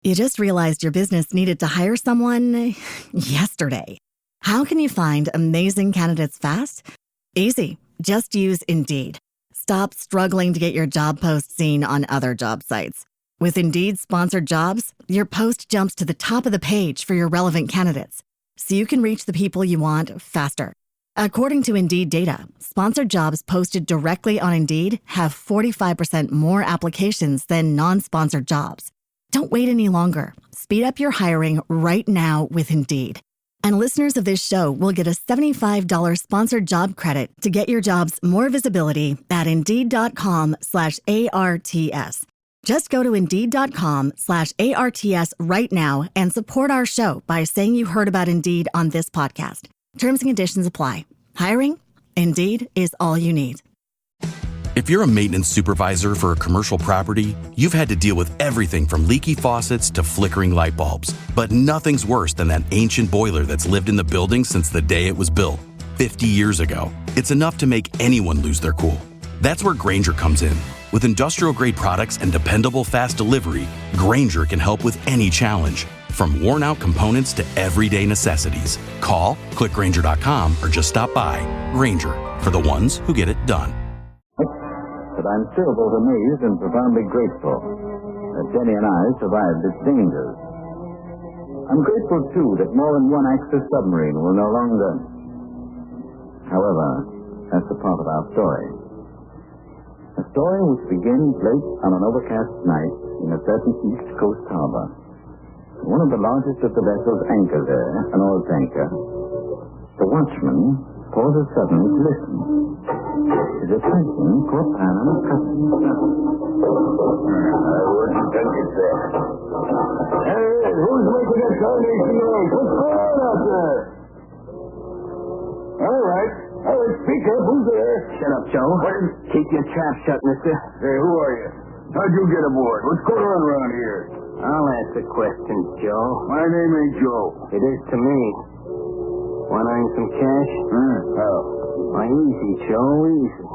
You just realized your business needed to hire someone yesterday. How can you find amazing candidates fast? Easy. Just use Indeed. Stop struggling to get your job post seen on other job sites. With Indeed sponsored jobs, your post jumps to the top of the page for your relevant candidates, so you can reach the people you want faster. According to Indeed data, sponsored jobs posted directly on Indeed have 45% more applications than non-sponsored jobs. Don't wait any longer. Speed up your hiring right now with Indeed. And listeners of this show will get a $75 sponsored job credit to get your jobs more visibility at Indeed.com/ARTS. Just go to Indeed.com/ARTS right now and support our show by saying you heard about Indeed on this podcast. Terms and conditions apply. Hiring? Indeed is all you need. If you're a maintenance supervisor for a commercial property, you've had to deal with everything from leaky faucets to flickering light bulbs. But nothing's worse than that ancient boiler that's lived in the building since the day it was built, 50 years ago. It's enough to make anyone lose their cool. That's where Grainger comes in. With industrial-grade products and dependable fast delivery, Grainger can help with any challenge, from worn-out components to everyday necessities. Call, click Grainger.com, or just stop by. Grainger, for the ones who get it done. But I'm still both amazed and profoundly grateful that Denny and I survived its dangers. I'm grateful, too, that more than one Axis submarine will no longer... However, that's the part of our story. A story which begins late on an overcast night in a certain East Coast harbor. One of the largest of the vessels anchors there, an oil tanker. The watchman pauses suddenly to listen. His attention caught by an unaccustomed sound. I wouldn't think it's there. Hey, who's making that coronation noise? What's going on out there? All right. Speak up. Who's there? Shut up, Joe. Keep your trap shut, mister. Hey, who are you? How'd you get aboard? What's going on around here? I'll answer questions, Joe. My name ain't Joe. It is to me. Want to earn some cash? How? Why, easy, Joe, easy.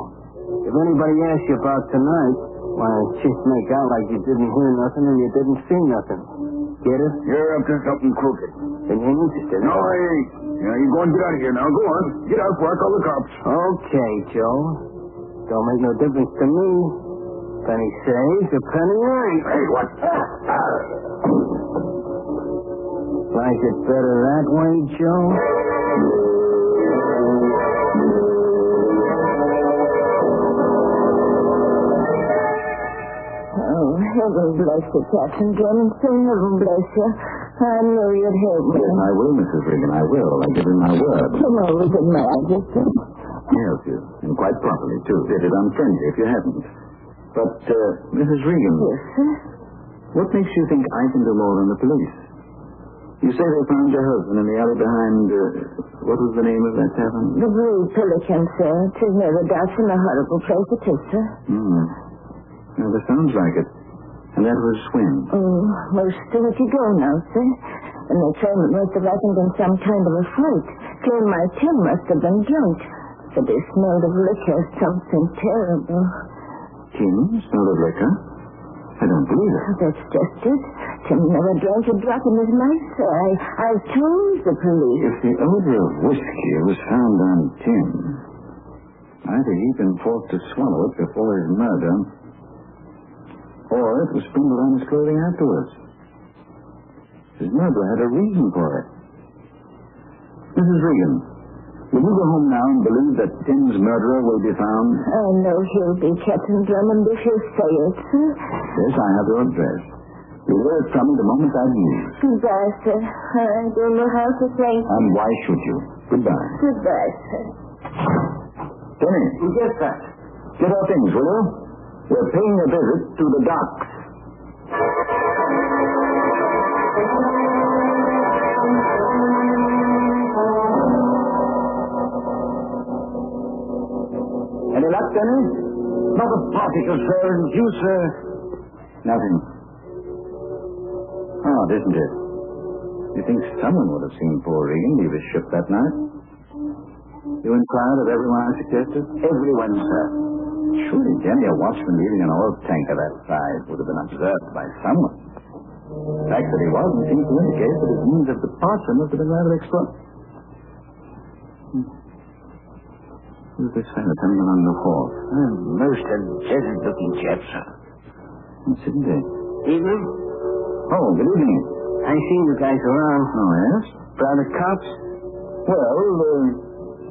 If anybody asks you about tonight, why, just make out like you didn't hear nothing and you didn't see nothing. Get it? You're up to something crooked. Then you ain't interested. No, I ain't. Yeah, you go and get out of here now. Go on. Get out before I call the cops. Okay, Joe. Don't make no difference to me. Penny saves, a penny earns. Hey, what? Like it better that way, Joe? Oh, heaven bless you, Captain Drummond. Heaven bless you. I knew you'd help me. Yes, I will, Mrs. Regan. I will. I give you my word. Come over to Majesty. Yes, you. And quite properly, too. Did it unfriendly if you hadn't. But, Mrs. Regan. Yes, sir? What makes you think I can do more than the police? You say they found your husband in the alley behind, what was the name of that tavern? The Blue Pelican, sir. 'Tis never doubt from a horrible place it is, sir. Well, that sounds like it. And that was when? Oh, most of it ago now, sir. And they claim it must have happened in some kind of a fight. Claim my Tim must have been drunk. For they smelled of liquor, something terrible. Tim smelled of liquor? I don't believe it. That's just it. Tim never drank a drop in his life, sir. I've told the police. If the odor of whiskey was found on Tim, either he'd been forced to swallow it before his murder, or it was sprinkled on his clothing afterwards. His murderer had a reason for it. Mrs. Regan, will you go home now and believe that Tim's murderer will be found? I know he'll be, Captain Drummond, if you say it, sir. Yes, I have your address. You'll hear it from me the moment I leave. Goodbye, sir. I don't know how to thank you. And why should you? Goodbye. Goodbye, sir. Denny. Yes, sir. Get our things, will you? We're paying a visit to the docks. Any luck, Denny? Not a particle, sir. And you, sir? Nothing. Odd, isn't it? You think someone would have seen poor Regan leave his ship that night? You inquired of everyone I suggested? Everyone, sir. Surely, Denny, a watchman leaving an oil tanker that size would have been observed by someone. I fact that he wasn't seems to indicate that his means of departure must have been rather extraordinary. Who's this fellow coming along the hall? Most unpleasant-looking chap, sir. Yes, indeed. Evening. Oh, good evening. I seen you guys around. Oh, yes? Private cops?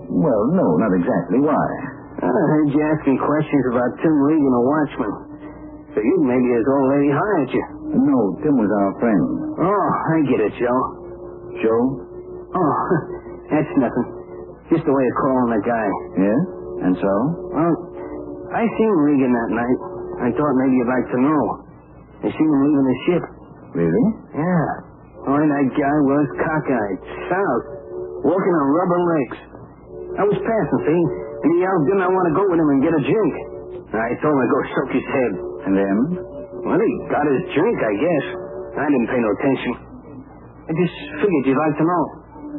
Well, no, not exactly. Why? I heard you asking questions about Tim Regan, a watchman. So you maybe his old lady hired you. No, Tim was our friend. Oh, I get it, Joe. Joe? Oh, that's nothing. Just a way of calling the guy. Yes? And so? Well, I seen Regan that night. I thought maybe you'd like to know. I seen him leaving the ship. Really? Yeah. Boy, that guy was cockeyed, south, walking on rubber legs. I was passing, see? And he yelled, didn't I want to go with him and get a drink? I told him to go soak his head. And then? Well, he got his drink, I guess. I didn't pay no attention. I just figured you'd like to know.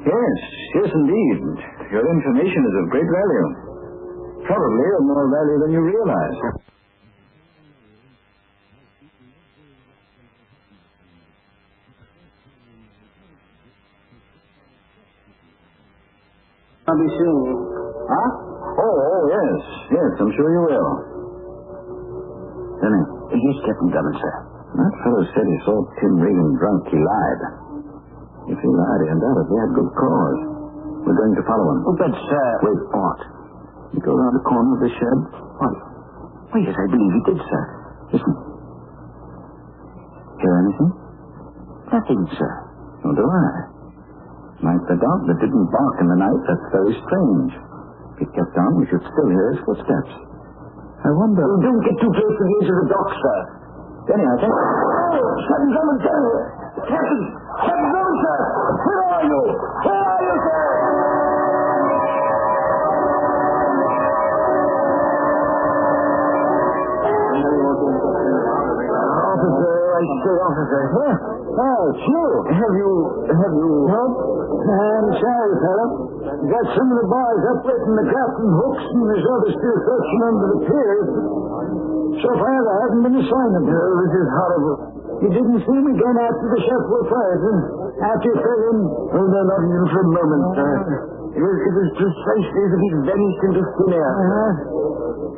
Yes, indeed. Your information is of great value. Probably of more value than you realize. I'll be seeing you. Huh? Oh, yes. Yes, I'm sure you will. Denny. Yes, Captain Drummond, sir. That fellow said he saw Tim Regan drunk. He lied. If he lied, he undoubtedly had good cause. We're going to follow him. Oh, but, sir... Wait, what? You go around the corner of the shed? Why, yes, I believe he did, sir. Listen. Hear anything? Nothing, sir. So do I. Like the dog that didn't bark in the night, that's very strange. If he kept on, we should still hear his footsteps. I wonder... Oh, don't get too close to the edge of the dock, sir. Denny, I think... Oh, Captain Drummond, sir! Captain Drummond, sir! Where are you? Where are you, sir? Officer, I say officer. Huh? Oh, it's you. Have you... Help? I'm sorry, fellow. Got some of the boys up waiting the captain hooks and there's others still searching under the piers. So far, there hasn't been a sign of her. This is horrible. You didn't see me going after the chef were fired, huh? After you fell in? Oh, no, not even for a moment, sir. It was precisely as if he'd vanished into thin air.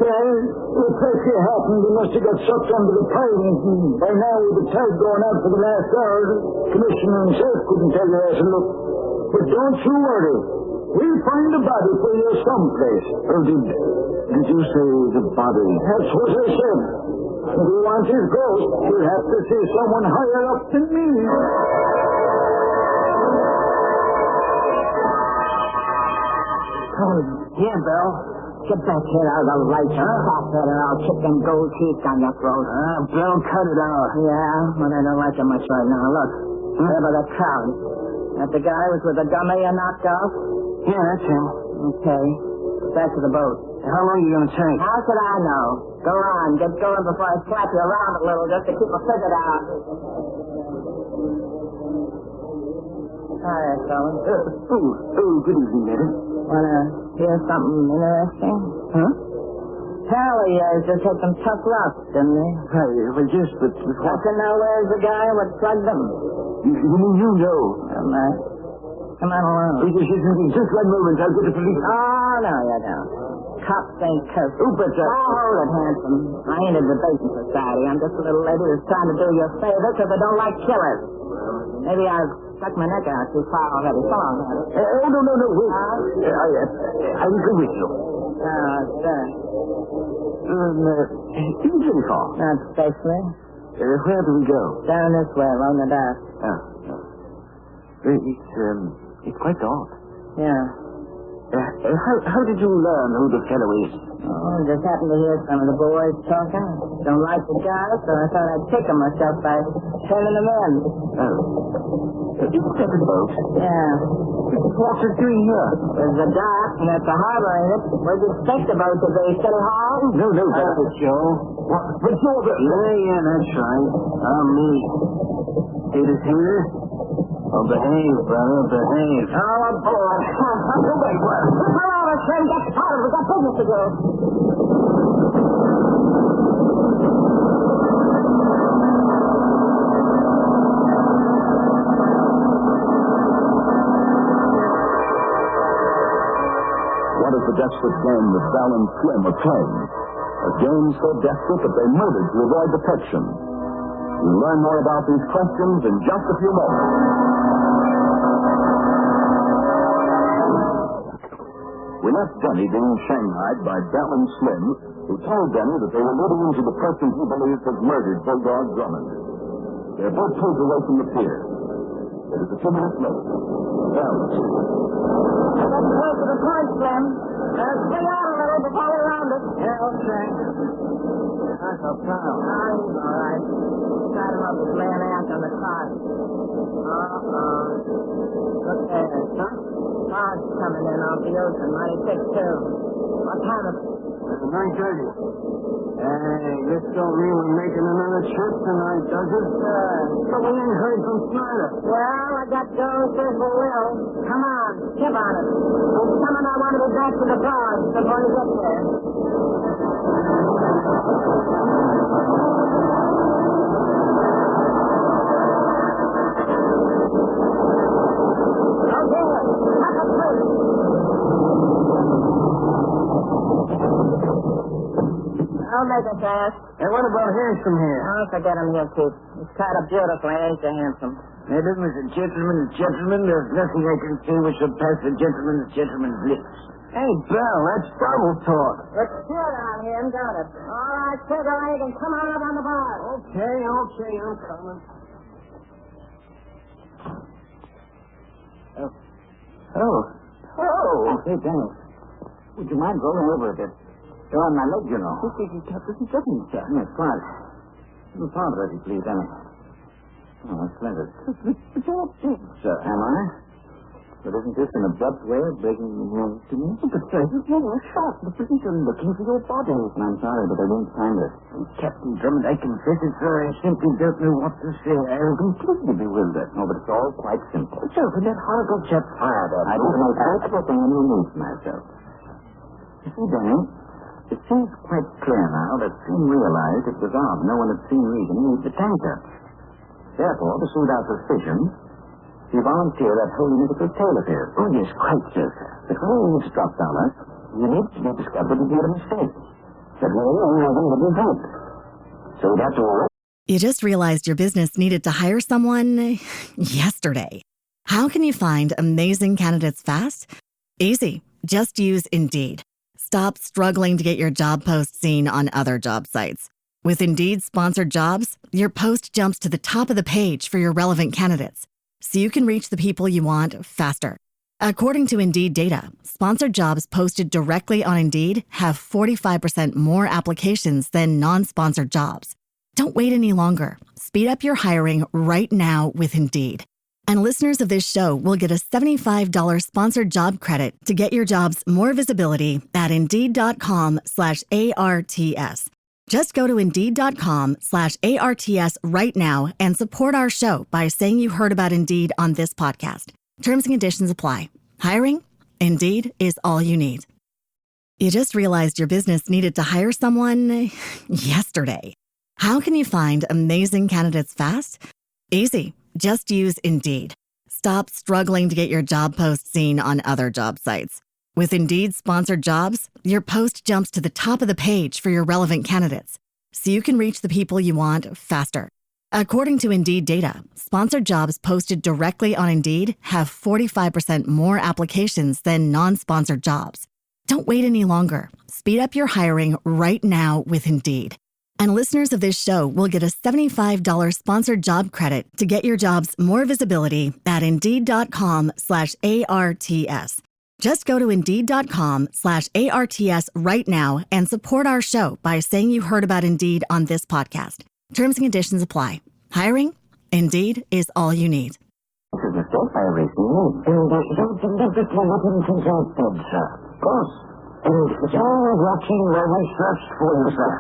Well, the place here happened, he must have got sucked under the pilings, and by now, with the tide going out for the last hour, the commissioner himself couldn't tell you where to look. But don't you worry. We'll find the body for you someplace. Oh, did you say the body? That's what I said. If you want his ghost, you'll have to see someone higher up than me. Here, Bill. Get back here out of the lights. Stop that or I'll kick them gold teeth down your throat. Bill, cut it out. Yeah, but I don't like it much right now. Look, there by the crowd. That the guy was with the dummy you knocked off? Yeah, that's him. Okay. Back to the boat. How long are you going to take? How should I know? Go on. Get going before I slap you around a little just to keep a figured out. Hi, fellas. Good evening, Netta. Wanna hear something interesting? Huh? Pally just had some tough luck, didn't he? Well, yes, but what? Want to know where's the guy what plugged him? You know. Come on along. Just one moment. I'll get the police. Oh, no, you don't. Cops ain't cursed. Oh, but... hold it, handsome. I ain't a debating society. I'm just a little lady who's trying to do you a favor because I don't like killers. Maybe I've stuck my neck out too far already. So long, honey. No. Wait. I will go with you. Oh, sure. Isn't very far. Not especially. Where do we go? Down this way, along the dock. It's quite dark. Yeah. How did you learn who the fellow is? Oh, I just happened to hear some of the boys talking. Don't like the guy, so I thought I'd tickle myself by turning them in. Is that the boat? Yeah. What's it doing here? There's the dock, and that's the harbor, ain't it? Where'd you expect the boat to be? City Hall? No, that's it, Joe. But you're the... Yeah, that's right. I'm me. See this here? Oh, behave, brother, behave. Oh, aboard. Wait, what? Come on, let's get started. We've got business to do. desperate game that Val and Slim are playing. A game so desperate that they murdered to avoid detection. We'll learn more about these questions in just a few moments. We left Denny being shanghaied by Val and Slim, who told Denny that they were leading into the person he believes has murdered Bulldog Drummond. They're both pulled away from the pier. It is a 2-minute later. Val. Let's go to the point, Slim. Swing out a little before we round it. Yeah, okay. That's a pal. He's all right. Got him up his man ass on the car. Look there, huh? Car's coming in off the ocean. Mighty thick, too. What time is it? 9:30. Hey, this don't mean we're making another trip tonight, does it? But we ain't heard from Snyder. Well, I got Joe says we will. Come on, skip on it. He's coming. I want to be back to the bars before he gets there. I'll make it fast. Hey, what about Handsome here? Oh, forget him here, Chief. He's tied up beautifully, ain't you, handsome? Madam, as a gentleman, there's nothing I can say which will pass a gentleman's lips. Hey, Belle, that's double talk. Looks good on him, don't it? All right, Sugar Egg, and come on up on the bar. Okay, I'm coming. Oh, hey, Denny. Would you mind rolling over a bit? You're on my leg, you know. This is nothing, sir. Yes, quite. Little farther, if you please, Denny. Oh, that's splendid. But you're not dead, sir. Am I? But isn't this an abrupt way of breaking the news to me? But, sir, you were shot. The police are looking for your body. I'm sorry, but I won't find it. Captain Drummond, I confess it, sir. I simply don't know what to say. I am completely bewildered. No, but it's all quite simple. Sir, when that horrible chap fired at I don't know everything underneath myself. You see, Denny, it seems quite clear now that Sim realized it was odd no one had seen Regan leave the tanker. Therefore, to soothe our suspicion, he volunteered that whole mythical tale of his. Oh, yes, quite so, sir. But when he eavesdropped on us, you need to be discovered he made a mistake. That we would be help. So we'd have to arrest. You just realized your business needed to hire someone yesterday. How can you find amazing candidates fast? Easy. Just use Indeed. Stop struggling to get your job post seen on other job sites. With Indeed sponsored jobs, your post jumps to the top of the page for your relevant candidates, so you can reach the people you want faster. According to Indeed data, sponsored jobs posted directly on Indeed have 45% more applications than non-sponsored jobs. Don't wait any longer. Speed up your hiring right now with Indeed. And listeners of this show will get a $75 sponsored job credit to get your jobs more visibility at Indeed.com/ARTS. Just go to Indeed.com/ARTS right now and support our show by saying you heard about Indeed on this podcast. Terms and conditions apply. Hiring? Indeed is all you need. You just realized your business needed to hire someone yesterday. How can you find amazing candidates fast? Easy. Just use Indeed. Stop struggling to get your job post seen on other job sites. With Indeed sponsored jobs, your post jumps to the top of the page for your relevant candidates, so you can reach the people you want faster. According to Indeed data, sponsored jobs posted directly on Indeed have 45% more applications than non-sponsored jobs. Don't wait any longer. Speed up your hiring right now with Indeed. And listeners of this show will get a $75 sponsored job credit to get your jobs more visibility at Indeed.com/ARTS. Just go to Indeed.com/ARTS right now and support our show by saying you heard about Indeed on this podcast. Terms and conditions apply. Hiring? Indeed is all you need. This is a mistake by everything. And don't forget to let him consult, sir. Of course. And it's all watching where we search for you, sir.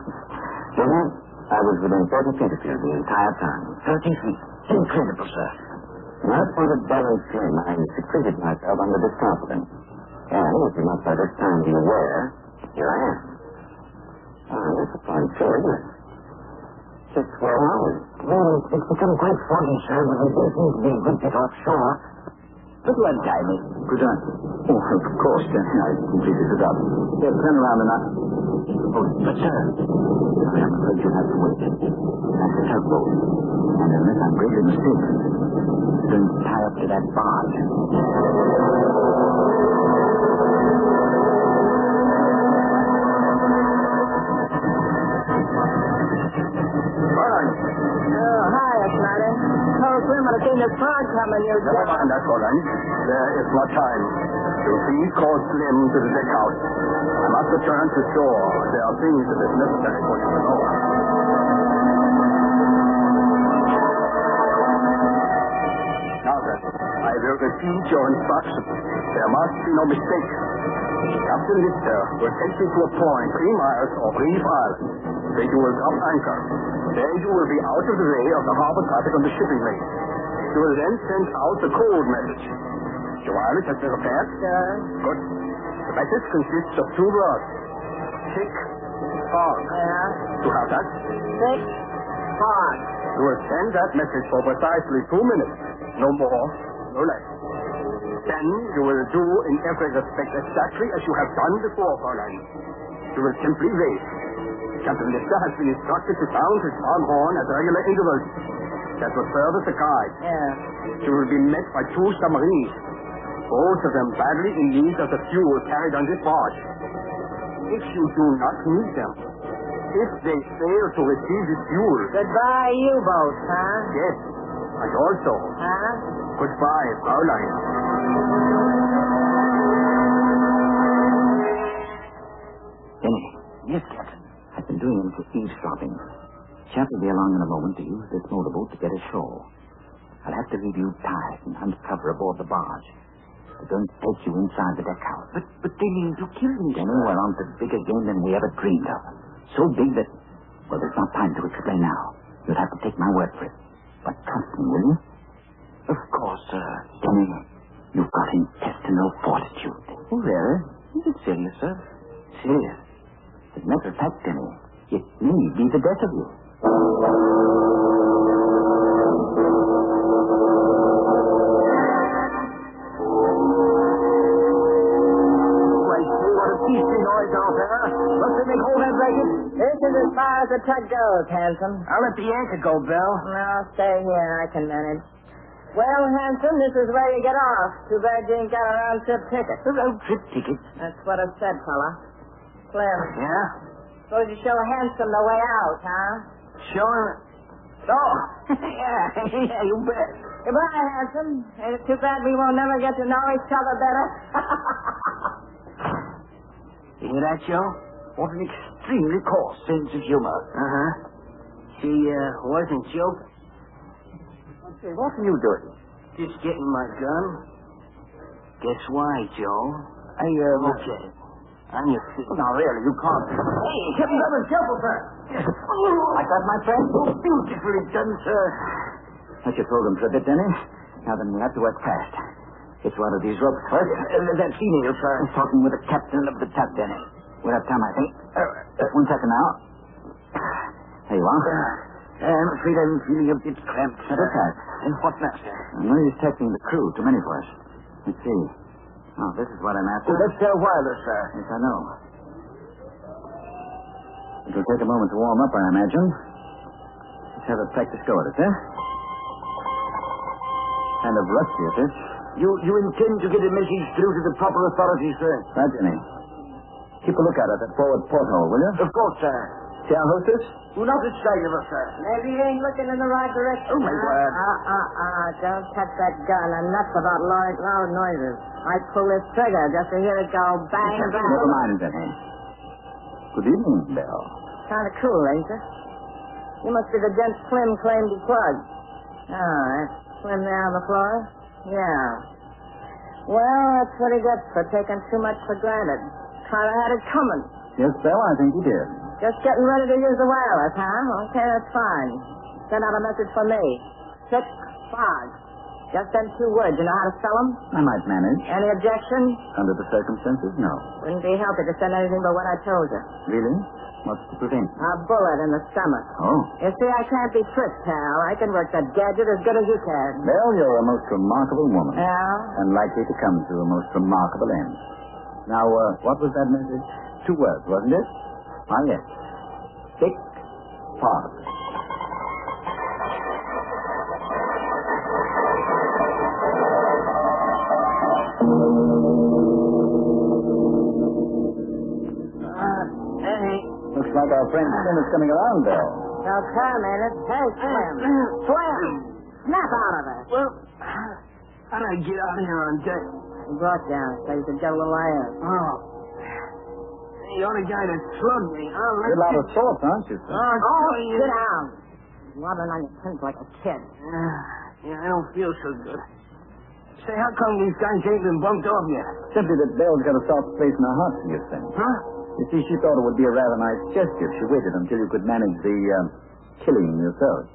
Dinner, I was within 30 feet of you the entire time. 30 feet. Incredible, sir. When I spotted Barry's flame, I secreted myself under this tarpaulin. And, as you must by this time be aware, here I am. That's a fine show, isn't it? 6 square hours. Well, it's become quite foggy, sir, but it does seem to be a good bit offshore. Little untie me. Could I? Oh, of course. I completely forgot. Here, turn around and I... Oh, but sir, I'm afraid you'll have to wait. That's a tugboat. And unless I'm greatly mistaken, it's going to tie up to that barge. Oh, hi, Snyder. Told Slim I'd have seen this barge coming. Never mind that, Fräulein. There is not time. You please call Slim to the deck house. I must return to shore. There are things that is necessary for you to know. Now then, I will repeat your instructions. There must be no mistake. Captain Lister will take you to a point 3 miles off Reef Island. There you will drop anchor. There you will be out of the way of the harbor traffic on the shipping lane. You will then send out the code message. Your wireless has been repaired? Sir. Good. The message consists of 2 words. Thick fog. Yeah? You have that? Thick fog. You will send that message for precisely 2 minutes. No more, no less. Then you will do in every respect exactly as you have done before, Fräulein. You will simply wait. Captain Lister has been instructed to sound his farm horn at regular intervals. That will serve as a guide. Yeah. You will be met by 2 submarines, both of them badly in need of the fuel carried on this barge. If you do not need them, if they fail to receive this fuel... Goodbye, U-boat, huh? Yes, and also... Huh? Goodbye, Fräulein. Denny. Yes, Captain. I've been doing a little eavesdropping. Chap will be along in a moment to use this motorboat to get ashore. I'll have to leave you tied and hunt cover aboard the barge. They're going to take you inside the deck house. But they mean to kill me. Denny, we're on to bigger game than we ever dreamed of. So big that... Well, there's not time to explain now. You'll have to take my word for it. But trust me, will you? Of course, sir. Denny, you've got intestinal fortitude. Oh, really? Is it serious, sir? Serious. As a matter of fact, Denny, it may be the death of you. This is as far as the tug goes, Handsome. I'll let the anchor go, Belle. No, stay here. I can manage. Well, Handsome, this is where you get off. Too bad you ain't got a round-trip ticket. A road-trip ticket? That's what I said, fella. Slim. Yeah? Suppose you show Handsome the way out, huh? Show him... Oh, yeah, you bet. Goodbye, Handsome. Ain't it too bad we won't never get to know each other better? You hear that, Joe? What an extremely coarse sense of humor. Uh-huh. She, wasn't joking. Say, what are you doing? Just getting my gun. Guess why, Joe? Okay. On your feet. Oh, now, really, you can't. Hey, Captain Drummond, careful, sir. Like that, my friend? Oh, beautifully done, sir. Let you throw them for a bit, Denny. Now then, we'll have to work fast. Get you out of these ropes first. That female, sir. He's talking with the captain of the tug, Denny. We'll have time, I think. Just 1 second now. There you are. I'm afraid I'm feeling a bit cramped, sir. What's that? And what, master? I'm only detecting the crew. Too many for us. Let's see. Oh, this is what I'm after. That's their wireless, sir. Yes, I know. It'll take a moment to warm up, I imagine. Let's have a practice go at it, eh? Kind of rusty at this. You intend to get a message through to the proper authorities, sir? Right, Jenny. Keep a lookout at that forward porthole, will you? Of course, sir. See our hostess? Not a sight of her, sir. Maybe you ain't looking in the right direction. Oh, my word. Don't touch that gun. I'm nuts about loud noises. I pull this trigger just to hear it go bang, bang. Never mind, Jenny. Good evening, Belle. Kind of cool, ain't you? You must be the gent Slim claimed he was. Oh, that's Slim there on the floor? Yeah. Well, that's what he gets for taking too much for granted. Kind of had it coming. Yes, Belle, I think he did. Just getting ready to use the wireless, huh? Okay, that's fine. Send out a message for me. Thick fog. Just them 2 words. You know how to spell them? I might manage. Any objection? Under the circumstances, no. Wouldn't be healthy to send anything but what I told you. Really? What's to prevent? A bullet in the stomach. Oh. You see, I can't be tricked, pal. I can work that gadget as good as you can. Well, you're a most remarkable woman. Yeah? And likely to come to a most remarkable end. Now, what was that message? 2 words, wasn't it? Ah, yes. Thick fog. Looks like our friend Slim is coming around, Bill. So come in it. Hey, Slim. Slim! Snap out of it. Well, how'd I get out here on deck? He brought you down so you could get a little air. Oh. You're the guy that slugged me, huh? You're a lot of sorts, aren't you, Slim? Oh, sit down. Wobbling on your pins like a kid. Yeah, I don't feel so good. Say, how come these guys ain't been bumped off yet? Simply that Belle's got a soft place in her heart for you, Slim. Huh? You see, she thought it would be a rather nice gesture if she waited until you could manage the killing yourself.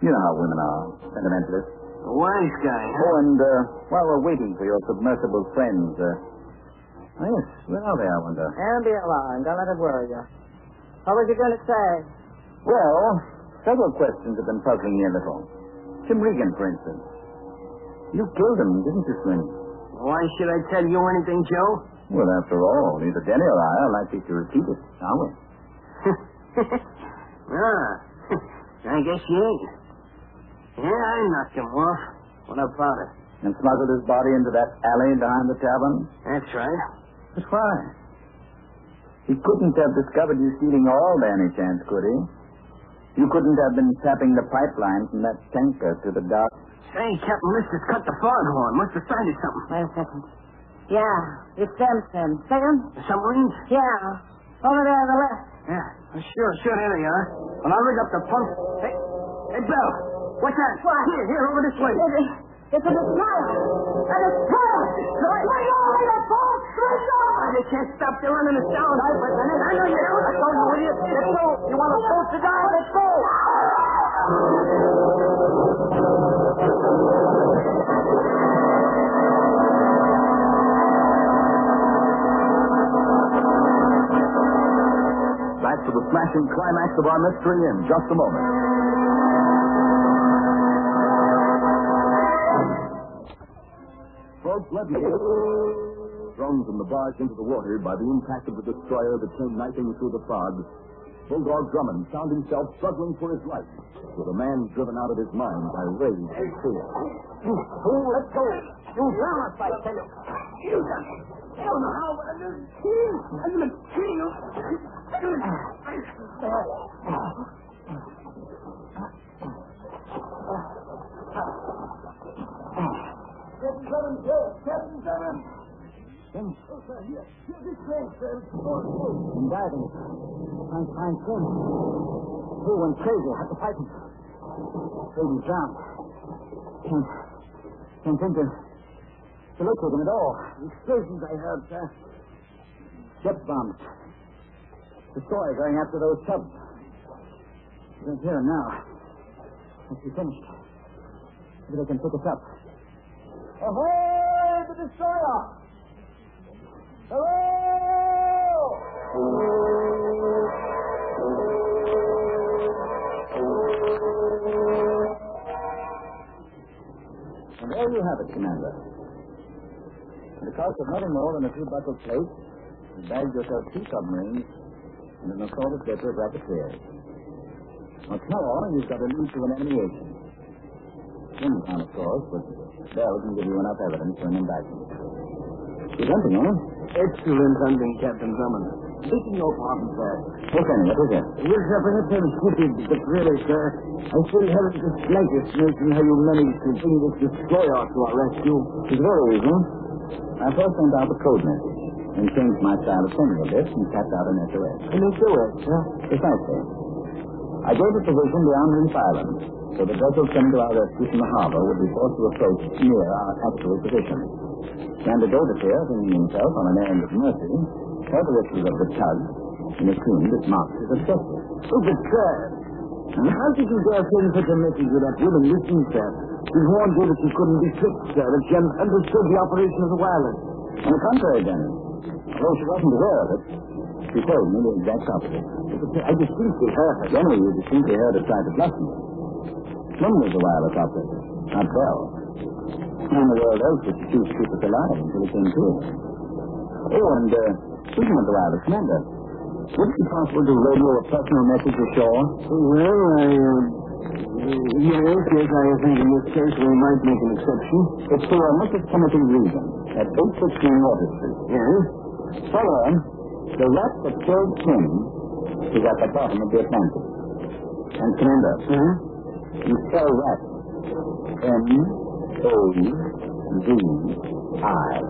You know how women are, sentimentalists. A wise guy, huh? Oh, and while we're waiting for your submersible friends, yes, where are they, I wonder? And be alone. Don't let it worry you. What was you going to say? Well, several questions have been puzzling me a little. Jim Regan, for instance. You killed him, didn't you, Slim? Why should I tell you anything, Joe? Well, after all, neither Denny or I are likely to repeat it, are we? I guess you ain't. Yeah, I knocked him off. What about it? And smuggled his body into that alley behind the tavern? That's right. But why? He couldn't have discovered you stealing all by any chance, could he? You couldn't have been tapping the pipeline from that tanker to the dock. Say, Captain Lister's cut the foghorn. Must have signed something. Wait a second. Yeah, it's them, Slim. See them? The submarines? Yeah. Over there on the left. Yeah, sure, there they are. Well, I'll rig up the pump. Hey, Belle, what's that? What? Here, over this way. It's a destroyer. A destroyer. Straight on, it's all straight on. I can't stop you running us down. I know you don't. Let's go, you idiot. Let's go. You want us both to die? Let's go. Back to the smashing climax of our mystery in just a moment. Folks, let me thrown from the barge into the water by the impact of the destroyer that came knifing through the fog, Bulldog Drummond found himself struggling for his life, with a man driven out of his mind by rage and fear. Oh, let's go. You drown us, I tell you. You don't know how, but I'm going to kill you. Captain Drummond. Oh, sir, here this way, sir. I'm diving. Trying to find Slim. He went crazy. I had to fight him. Baby's drowned. Can't think to locate him at all. The explosions I heard, sir. Ship bombs. Destroyer going after those subs. We don't hear him now. Must be finished. Maybe they can pick us up. Ahoy, the destroyer! Hello! And there you have it, Commander. At the cost of nothing more than a few buckled plates, you bagged yourself 2 submarines and an assorted vessel of racketeers. Now, come on, you've got a lead to an enemy agent. Jim's on, of course, but Bell can give you enough evidence for an indictment. Good hunting, eh? Excellent hunting, Captain Drummond. Taking no problem, sir. Okay, what is it? Yes, sir, perhaps I'm stupid, but really, sir, I still haven't the slightest notion how you managed to bring this destroyer to our rescue. It's very easy. I first sent out the code message and changed my style of sending a bit and tapped out an SOS. An SOS, sir? Precisely. I gave a position beyond Reef Island, so the vessels coming to our rescue from the harbor would be forced to approach near our actual position. And the Goldfish, thinking himself on an errand of mercy, heard the whistles of the tug and assumed it marked his objective. Oh, but, sir, how did you dare send such a message without human listening, sir? She warned you that she couldn't be tricked, sir, that she understood the operation of the wireless. On the contrary, Denny. Although she wasn't aware of it, she told me the exact opposite. I distinctly heard her. Denny, you distinctly heard her try to bluff me. Slim was the wireless operator, not Bell. Who in the world else would she choose to keep us alive until it came to it? Oh, and speaking of the wireless commander, would it be possible to radio a personal message ashore? Well, yes, I think in this case we might make an exception. It's to Mrs. Timothy Regan at 816 Water Street. Yes? Tell her the rat that killed Kim is at the bottom of the Atlantic. And Commander, you spell rat M-A-Z-I.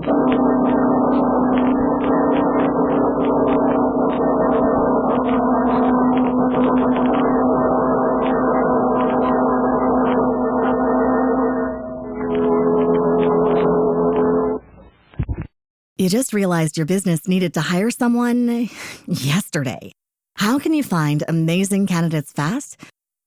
You just realized your business needed to hire someone yesterday. How can you find amazing candidates fast?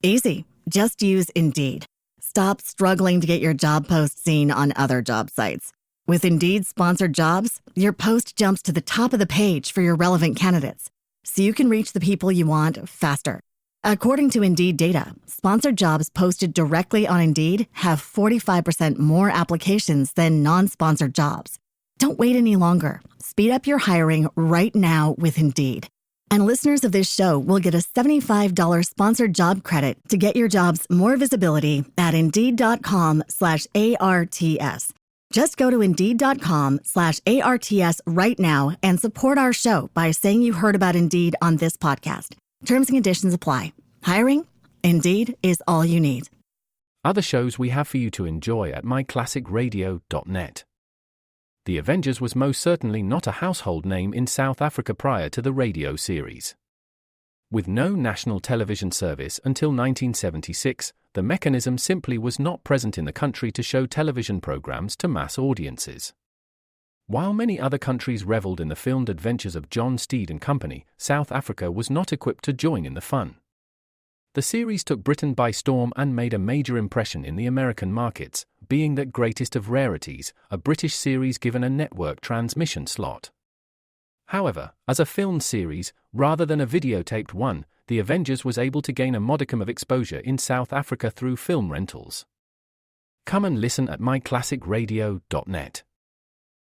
Easy. Just use Indeed. Stop struggling to get your job post seen on other job sites. With Indeed sponsored jobs, your post jumps to the top of the page for your relevant candidates, so you can reach the people you want faster. According to Indeed data, sponsored jobs posted directly on Indeed have 45% more applications than non-sponsored jobs. Don't wait any longer. Speed up your hiring right now with Indeed. And listeners of this show will get a $75 sponsored job credit to get your jobs more visibility at Indeed.com/ARTS. Just go to Indeed.com/ARTS right now and support our show by saying you heard about Indeed on this podcast. Terms and conditions apply. Hiring? Indeed is all you need. Other shows we have for you to enjoy at myclassicradio.net. The Avengers was most certainly not a household name in South Africa prior to the radio series. With no national television service until 1976, the mechanism simply was not present in the country to show television programs to mass audiences. While many other countries reveled in the filmed adventures of John Steed and company, South Africa was not equipped to join in the fun. The series took Britain by storm and made a major impression in the American markets, being the greatest of rarities, a British series given a network transmission slot. However, as a filmed series, rather than a videotaped one, The Avengers was able to gain a modicum of exposure in South Africa through film rentals. Come and listen at myclassicradio.net.